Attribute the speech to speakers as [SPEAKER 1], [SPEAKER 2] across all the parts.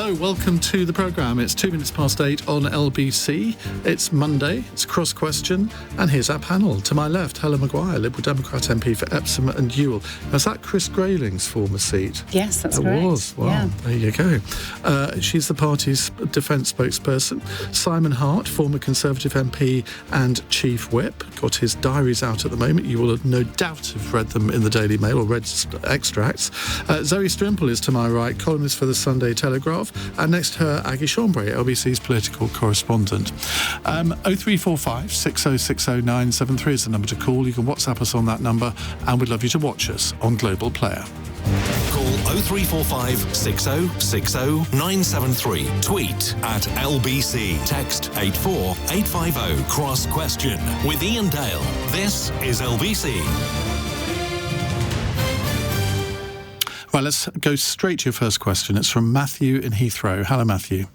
[SPEAKER 1] Hello, welcome to the programme. It's 2 minutes past 8 on LBC. It's Monday, it's Cross Question, and here's our panel. To my left, Helen Maguire, Liberal Democrat MP for Epsom and Ewell. Now, is that Chris Grayling's former seat?
[SPEAKER 2] Yes, that's correct.
[SPEAKER 1] It was. Wow, yeah. There you go. She's the party's defence spokesperson. Simon Hart, former Conservative MP and Chief Whip, got his diaries out at the moment. You will have no doubt have read them in the Daily Mail or read extracts. Zoe Strimpel is to my right, columnist for the Sunday Telegraph, and next to her, Aggie Chambray, LBC's political correspondent. 0345 6060 973 is the number to call. You can WhatsApp us on that number, and we'd love you to watch us on Global Player.
[SPEAKER 3] Call 0345 6060 973. Tweet at LBC. Text 84850. Cross Question with Iain Dale. This is LBC.
[SPEAKER 1] Right, let's go straight to your first question. It's from Matthew in Heathrow. Hello, Matthew.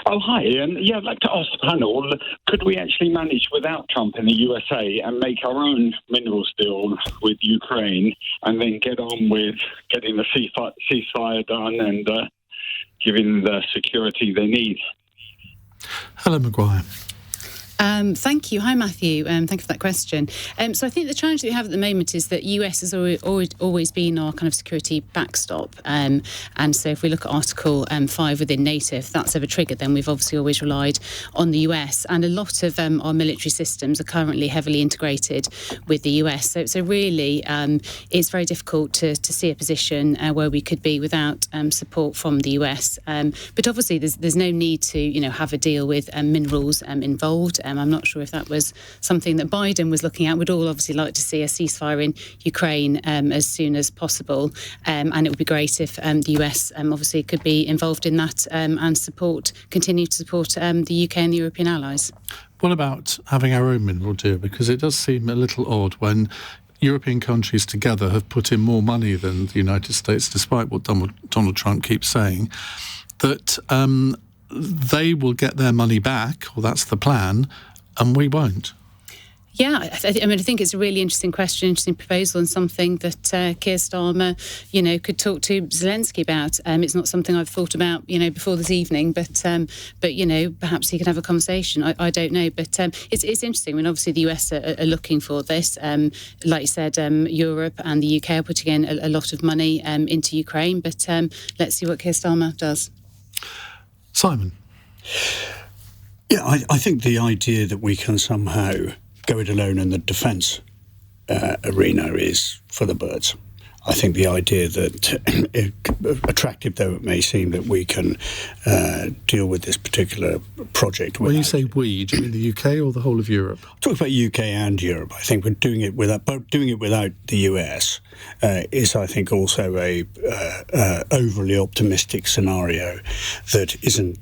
[SPEAKER 4] Oh, hi, Iain. Yeah, I'd like to ask the panel, could we actually manage without Trump in the USA and make our own minerals deal with Ukraine and then get on with getting the ceasefire done and giving the security they need?
[SPEAKER 1] Hello, Maguire.
[SPEAKER 2] Thank you. Hi, Matthew. Thank you for that question. So I think the challenge that we have at the moment is that US has always been our kind of security backstop. And so if we look at Article 5 within NATO, if that's ever triggered, then we've obviously always relied on the US. And a lot of our military systems are currently heavily integrated with the US. So really, it's very difficult to see a position where we could be without support from the US. But obviously, there's no need to, have a deal with minerals involved. I'm not sure if that was something that Biden was looking at. We'd all obviously like to see a ceasefire in Ukraine as soon as possible. And it would be great if the US obviously could be involved in that and continue to support the UK and the European allies.
[SPEAKER 1] What about having our own mineral deal? Because it does seem a little odd when European countries together have put in more money than the United States, despite what Donald Trump keeps saying, that they will get their money back, or that's the plan, and we won't.
[SPEAKER 2] Yeah, I think it's a really interesting question, interesting proposal, and something that Keir Starmer, could talk to Zelensky about. It's not something I've thought about, before this evening, but perhaps he could have a conversation. I don't know, but it's interesting. I mean, obviously the US are looking for this. Like you said, Europe and the UK are putting in a lot of money into Ukraine, but let's see what Keir Starmer does.
[SPEAKER 1] Simon.
[SPEAKER 5] Yeah, I think the idea that we can somehow go it alone in the defence arena is for the birds. I think the idea that, attractive though it may seem, that we can deal with this particular project.
[SPEAKER 1] When you say we, do you mean the UK or the whole of Europe?
[SPEAKER 5] I'm talking about UK and Europe. I think we're doing it without the US is, I think, also a overly optimistic scenario that isn't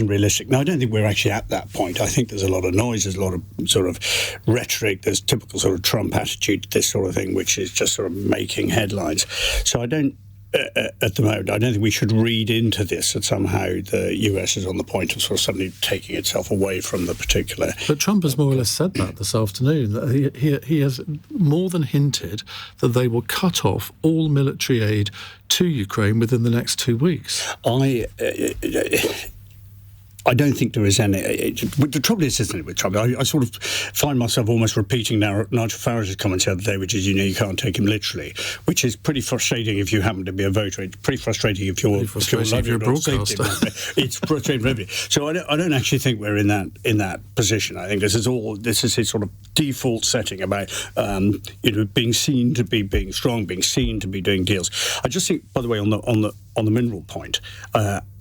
[SPEAKER 5] realistic. Now, I don't think we're actually at that point. I think there's a lot of noise, there's a lot of sort of rhetoric, there's typical sort of Trump attitude to this sort of thing, which is just sort of making headlines. So I don't, at the moment, I don't think we should read into this that somehow the US is on the point of sort of suddenly taking itself away from the particular...
[SPEAKER 1] But Trump has more or less said that this afternoon. That he has more than hinted that they will cut off all military aid to Ukraine within the next 2 weeks.
[SPEAKER 5] I don't think there is any... the trouble is, isn't it, with Trump? I sort of find myself almost repeating now Nigel Farage's comments the other day, which is, you can't take him literally, which is pretty frustrating if you happen to be a voter. It's pretty frustrating if you're
[SPEAKER 1] a broadcaster.
[SPEAKER 5] It's frustrating for everybody. So I don't actually think we're in that position. I think this is his sort of default setting about being seen to be being strong, being seen to be doing deals. I just think, by the way, on the mineral point,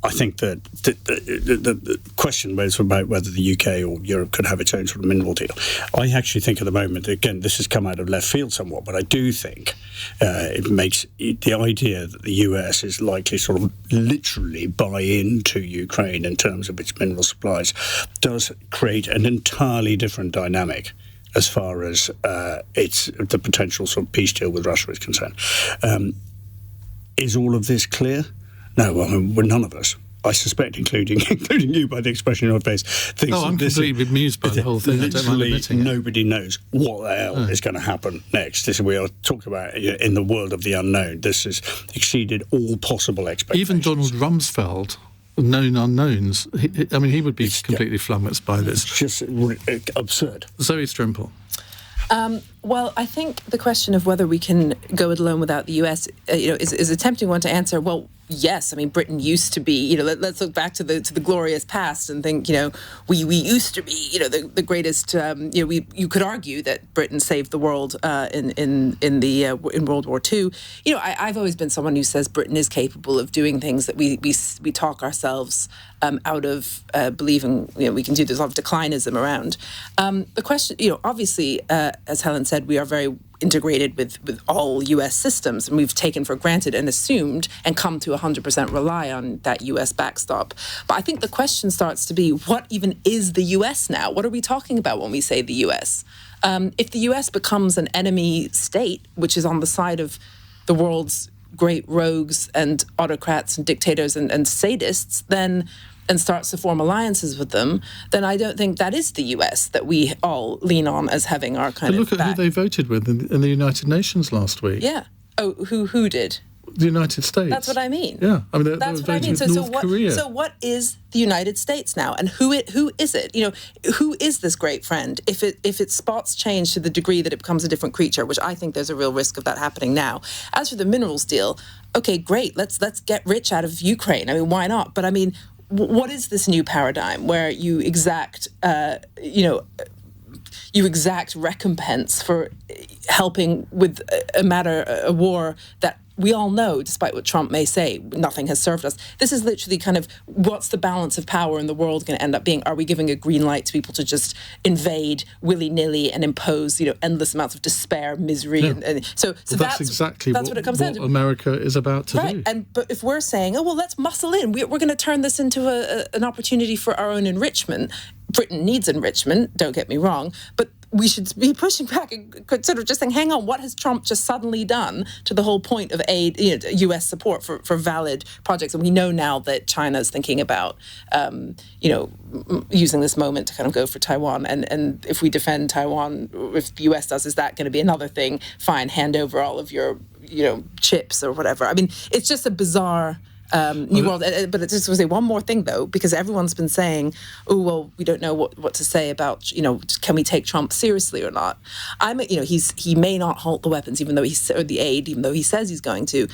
[SPEAKER 5] I think that the question was about whether the UK or Europe could have its own sort of mineral deal. I actually think at the moment, again, this has come out of left field somewhat, but I do think it makes the idea that the US is likely sort of literally buy into Ukraine in terms of its mineral supplies does create an entirely different dynamic as far as the potential sort of peace deal with Russia is concerned. Is all of this clear? No, well, none of us. I suspect, including you, by the expression on your face, thinks
[SPEAKER 1] I'm completely bemused by the whole thing. I don't mind admitting
[SPEAKER 5] nobody knows what the hell is going to happen next. We are talking about in the world of the unknown. This has exceeded all possible expectations.
[SPEAKER 1] Even Donald Rumsfeld known unknowns. He would be completely flummoxed by this.
[SPEAKER 5] It's just absurd.
[SPEAKER 1] Zoe Strimpel.
[SPEAKER 6] Well, I think the question of whether we can go it alone without the US, is a tempting one to answer. Well, yes. Britain used to be. Let's look back to the glorious past and think. We used to be. The greatest. You could argue that Britain saved the world in World War II. I've always been someone who says Britain is capable of doing things that we talk ourselves out of believing we can do. There's a lot of declinism around. The question, obviously, as Helen said, we are very integrated with all U.S. systems, and we've taken for granted and assumed and come to 100% rely on that U.S. backstop. But I think the question starts to be, what even is the U.S. now? What are we talking about when we say the U.S.? If the U.S. becomes an enemy state, which is on the side of the world's great rogues and autocrats and dictators and sadists, and starts to form alliances with them, then I don't think that is the US that we all lean on as having our kind of
[SPEAKER 1] look at who they voted with in the United Nations last week.
[SPEAKER 6] Yeah. Oh, who did?
[SPEAKER 1] The United States.
[SPEAKER 6] That's what I mean.
[SPEAKER 1] Yeah.
[SPEAKER 6] That's what I mean. So what is the United States now? And who is it? Who is this great friend? If it spots change to the degree that it becomes a different creature, which I think there's a real risk of that happening now. As for the minerals deal, okay, great. Let's get rich out of Ukraine. Why not? But what is this new paradigm where you exact recompense for helping with a war that we all know, despite what Trump may say, nothing has served us. This is literally kind of what's the balance of power in the world going to end up being? Are we giving a green light to people to just invade willy-nilly and impose, endless amounts of despair, misery?
[SPEAKER 1] Yeah.
[SPEAKER 6] And so
[SPEAKER 1] that's exactly
[SPEAKER 6] what it comes down to.
[SPEAKER 1] America is about to do.
[SPEAKER 6] But if we're saying, let's muscle in, we're going to turn this into an opportunity for our own enrichment. Britain needs enrichment, don't get me wrong, but we should be pushing back and sort of just saying, hang on, what has Trump just suddenly done to the whole point of aid, U.S. support for valid projects? And we know now that China is thinking about, using this moment to kind of go for Taiwan. And if we defend Taiwan, if the U.S. does, is that going to be another thing? Fine, hand over all of your, chips or whatever. It's just a bizarre new world. But just to say one more thing, though, because everyone's been saying, we don't know what to say about, can we take Trump seriously or not? He may not halt the weapons, or the aid, even though he says he's going to.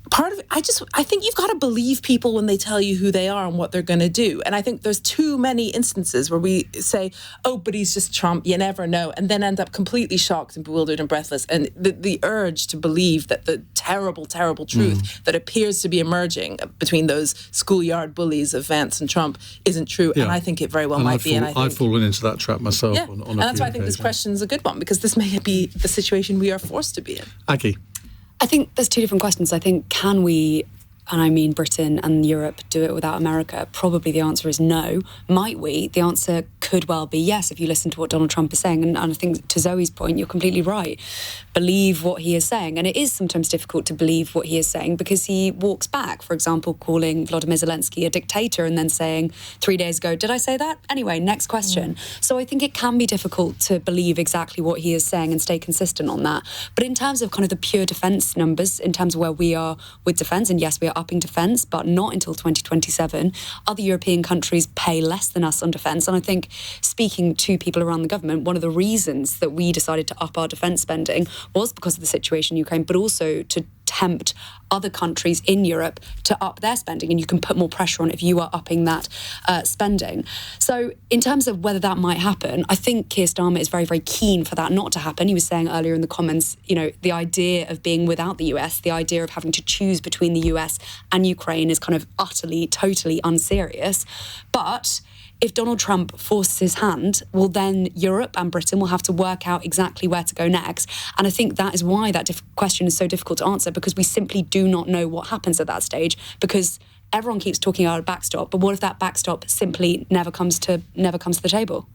[SPEAKER 6] Part of it, I think you've got to believe people when they tell you who they are and what they're going to do. And I think there's too many instances where we say, but he's just Trump, you never know, and then end up completely shocked and bewildered and breathless. And the urge to believe that the terrible, terrible truth that appears to be emerging between those schoolyard bullies of Vance and Trump isn't true. Yeah. And I think it very well might be.
[SPEAKER 1] I've fallen into that trap myself.
[SPEAKER 6] Yeah.
[SPEAKER 1] On
[SPEAKER 6] and that's why I think this question is a good one, because this may be the situation we are forced to be in.
[SPEAKER 1] Aggie.
[SPEAKER 7] I think there's two different questions. I think, can we, and I mean Britain and Europe, do it without America? Probably the answer is no. Might we? The answer could well be yes, if you listen to what Donald Trump is saying. And I think, to Zoe's point, you're completely right. Believe what he is saying. And it is sometimes difficult to believe what he is saying because he walks back, for example, calling Volodymyr Zelensky a dictator and then saying 3 days ago, did I say that? Anyway, next question. So I think it can be difficult to believe exactly what he is saying and stay consistent on that. But in terms of kind of the pure defence numbers, in terms of where we are with defence, and yes, we are upping defence, but not until 2027. Other European countries pay less than us on defence. And I think, speaking to people around the government, one of the reasons that we decided to up our defence spending was because of the situation in Ukraine, but also to tempt other countries in Europe to up their spending, and you can put more pressure on if you are upping that spending. So in terms of whether that might happen, I think Keir Starmer is very, very keen for that not to happen. He was saying earlier in the comments, the idea of being without the US, the idea of having to choose between the US and Ukraine is kind of utterly, totally unserious. But if Donald Trump forces his hand, well, then Europe and Britain will have to work out exactly where to go next. And I think that is why that question is so difficult to answer, because we simply do not know what happens at that stage, because everyone keeps talking about a backstop. But what if that backstop simply never comes to the table?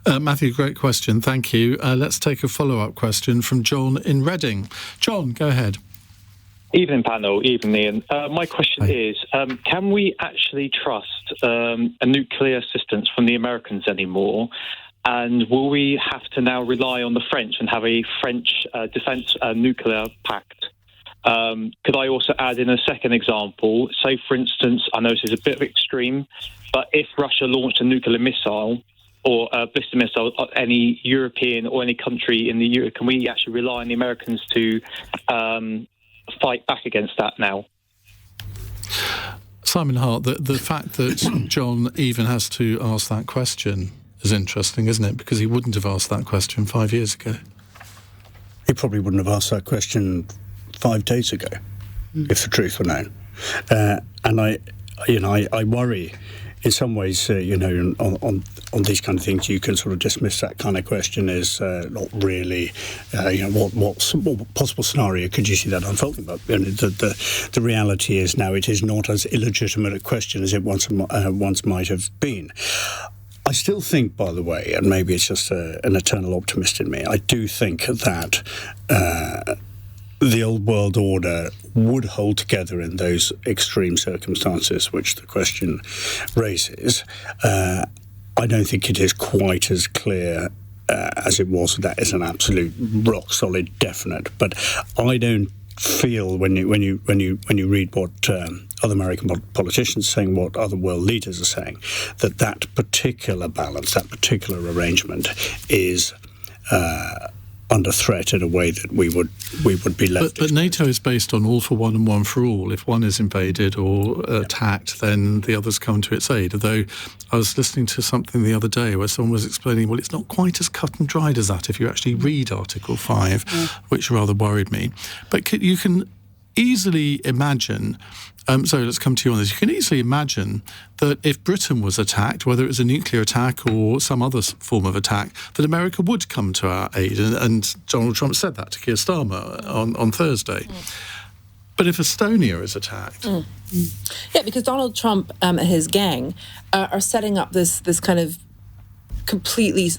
[SPEAKER 1] Matthew, great question. Thank you. Let's take a follow-up question from John in Reading. John, go ahead.
[SPEAKER 8] Evening, panel. Evening, Iain. My question is, can we actually trust a nuclear assistance from the Americans anymore? And will we have to now rely on the French and have a French defence nuclear pact Could I also add in a second example? Say, for instance, I know this is a bit extreme, but if Russia launched a nuclear missile or a ballistic missile at any European or any country in the EU, can we actually rely on the Americans to fight back against that now?
[SPEAKER 1] Simon Hart, the fact that John even has to ask that question is interesting, isn't it? Because he wouldn't have asked that question 5 years ago.
[SPEAKER 5] He probably wouldn't have asked that question 5 days ago, if the truth were known. And I worry, in some ways, on these kind of things, you can sort of dismiss that kind of question as not really, what possible scenario could you see that unfolding? But the reality is now it is not as illegitimate a question as it once might have been. I still think, by the way, and maybe it's just an eternal optimist in me, I do think that the old world order would hold together in those extreme circumstances which the question raises. I don't think it is quite as clear as it was that is an absolute rock solid definite. But I don't feel when you read what other American politicians are saying, what other world leaders are saying, that particular balance, that particular arrangement is under threat in a way that we would be left.
[SPEAKER 1] But NATO is based on all for one and one for all. If one is invaded or attacked, then the others come to its aid. Although I was listening to something the other day where someone was explaining, well, it's not quite as cut and dried as that if you actually read Article 5, which rather worried me. But you can easily imagine, so let's come to you on this. You can easily imagine that if Britain was attacked, whether it was a nuclear attack or some other form of attack, that America would come to our aid. And Donald Trump said that to Keir Starmer on Thursday. But if Estonia is attacked...
[SPEAKER 6] Yeah, because Donald Trump and his gang are setting up this kind of completely,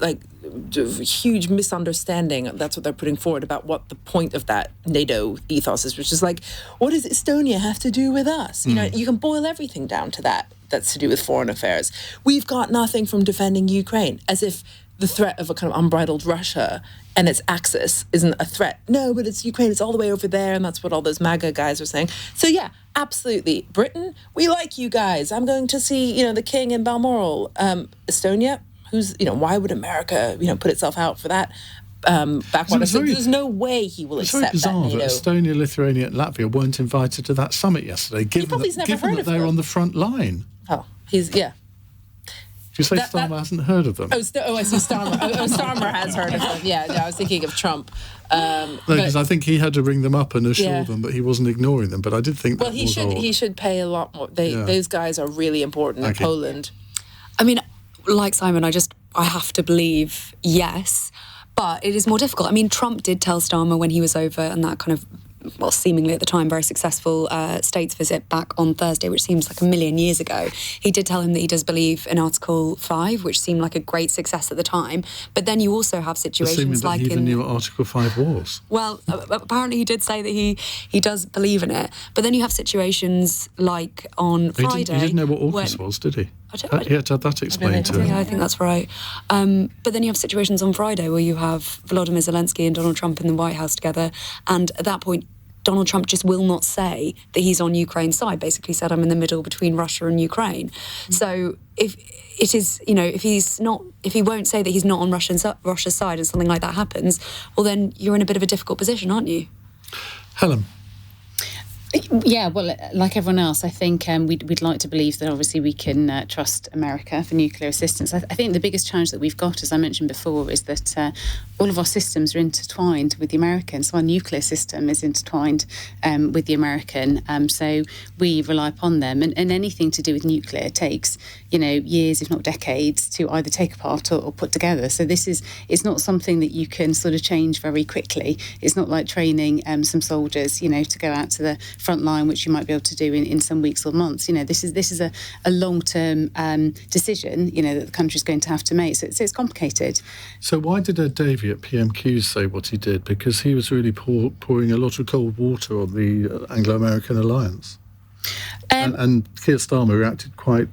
[SPEAKER 6] huge misunderstanding. That's what they're putting forward about what the point of that NATO ethos is, which is what does Estonia have to do with us? You can boil everything down to that. That's to do with foreign affairs. We've got nothing from defending Ukraine, as if the threat of a kind of unbridled Russia and its axis isn't a threat. No, but it's Ukraine. It's all the way over there, and that's what all those MAGA guys are saying. So yeah, absolutely. Britain, we like you guys. I'm going to see, the king in Balmoral. Estonia, why would America, put itself out for that backwater? So there's no way he will accept that.
[SPEAKER 1] It's very bizarre that Estonia, Lithuania and Latvia weren't invited to that summit yesterday, given that they're on the front line.
[SPEAKER 6] Oh, he's, yeah.
[SPEAKER 1] Do you say Starmer hasn't heard of them?
[SPEAKER 6] I see Starmer. Starmer has heard of them. Yeah, I was thinking of Trump.
[SPEAKER 1] Because I think he had to ring them up and assure them that he wasn't ignoring them. But I did think that was odd.
[SPEAKER 6] He should pay a lot more. Those guys are really important in Poland.
[SPEAKER 7] I mean, like Simon, I have to believe yes, but it is more difficult. I mean, Trump did tell Starmer when he was over and that kind of, seemingly at the time, very successful States visit back on Thursday, which seems like a million years ago. He did tell him that he does believe in Article 5, which seemed like a great success at the time. But then you also have situations
[SPEAKER 1] like he even knew what Article 5 was.
[SPEAKER 7] Well, apparently he did say that he does believe in it. But then you have situations like on Friday.
[SPEAKER 1] He didn't know what AUKUS was, did he? He had to have that explained to him.
[SPEAKER 7] Yeah, I think that's right. But then you have situations on Friday where you have Volodymyr Zelensky and Donald Trump in the White House together, and at that point, Donald Trump just will not say that he's on Ukraine's side. Basically, said I'm in the middle between Russia and Ukraine. So if it is, if he won't say that he's not on Russia's side, and something like that happens, well, then you're in a bit of a difficult position, aren't you?
[SPEAKER 1] Helen.
[SPEAKER 2] Yeah, well, like everyone else, I think we'd like to believe that obviously we can trust America for nuclear assistance. I think the biggest challenge that we've got, as I mentioned before, is that all of our systems are intertwined with the American. So our nuclear system is intertwined with the American. So we rely upon them. And anything to do with nuclear takes, years, if not decades, to either take apart or put together. So it's not something that you can sort of change very quickly. It's not like training some soldiers, to go out to the front line, which you might be able to do in some weeks or months. This is a long-term decision, that the country's going to have to make. So it's complicated.
[SPEAKER 1] So why did Ed Davey at PMQ say what he did? Because he was really pouring a lot of cold water on the Anglo-American alliance. And Keir Starmer reacted quite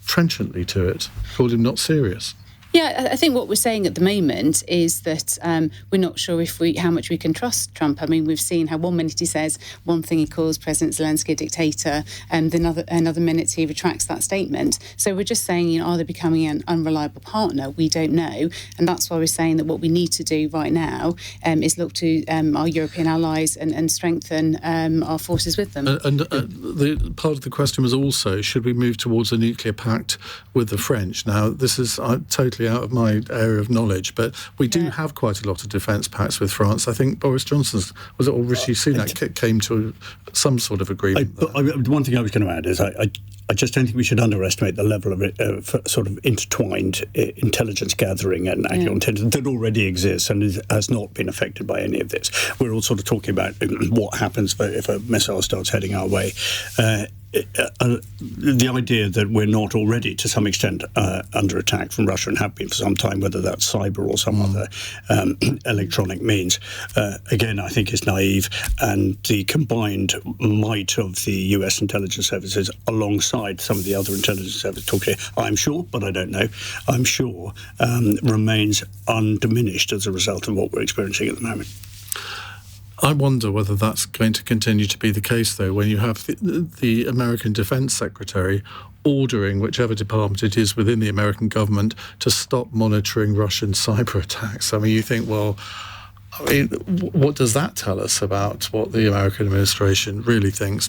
[SPEAKER 1] trenchantly to it, called him not serious.
[SPEAKER 2] Yeah, I think what we're saying at the moment is that we're not sure how much we can trust Trump. I mean, we've seen how 1 minute he says one thing, he calls President Zelensky a dictator, and then another minute he retracts that statement. So we're just saying, are they becoming an unreliable partner? We don't know, and that's why we're saying that what we need to do right now is look to our European allies and strengthen our forces with them.
[SPEAKER 1] And the part of the question was also, should we move towards a nuclear pact with the French? Now, this is totally out of my area of knowledge, but we do have quite a lot of defence pacts with France. I think Boris Johnson's, or Rishi Sunak, came to some sort of agreement.
[SPEAKER 5] One thing I was going to add is I just don't think we should underestimate the level of sort of intertwined intelligence gathering and actual intelligence that already exists and has not been affected by any of this. We're all sort of talking about what happens if a missile starts heading our way. The idea that we're not already, to some extent, under attack from Russia and have been for some time, whether that's cyber or some other electronic means, again, I think is naive. And the combined might of the US intelligence services alongside some of the other intelligence services talk here, I'm sure, but I don't know, I'm sure remains undiminished as a result of what we're experiencing at the moment.
[SPEAKER 1] I wonder whether that's going to continue to be the case, though, when you have the American Defense Secretary ordering whichever department it is within the American government to stop monitoring Russian cyber attacks. I mean, you think, well, what does that tell us about what the American administration really thinks?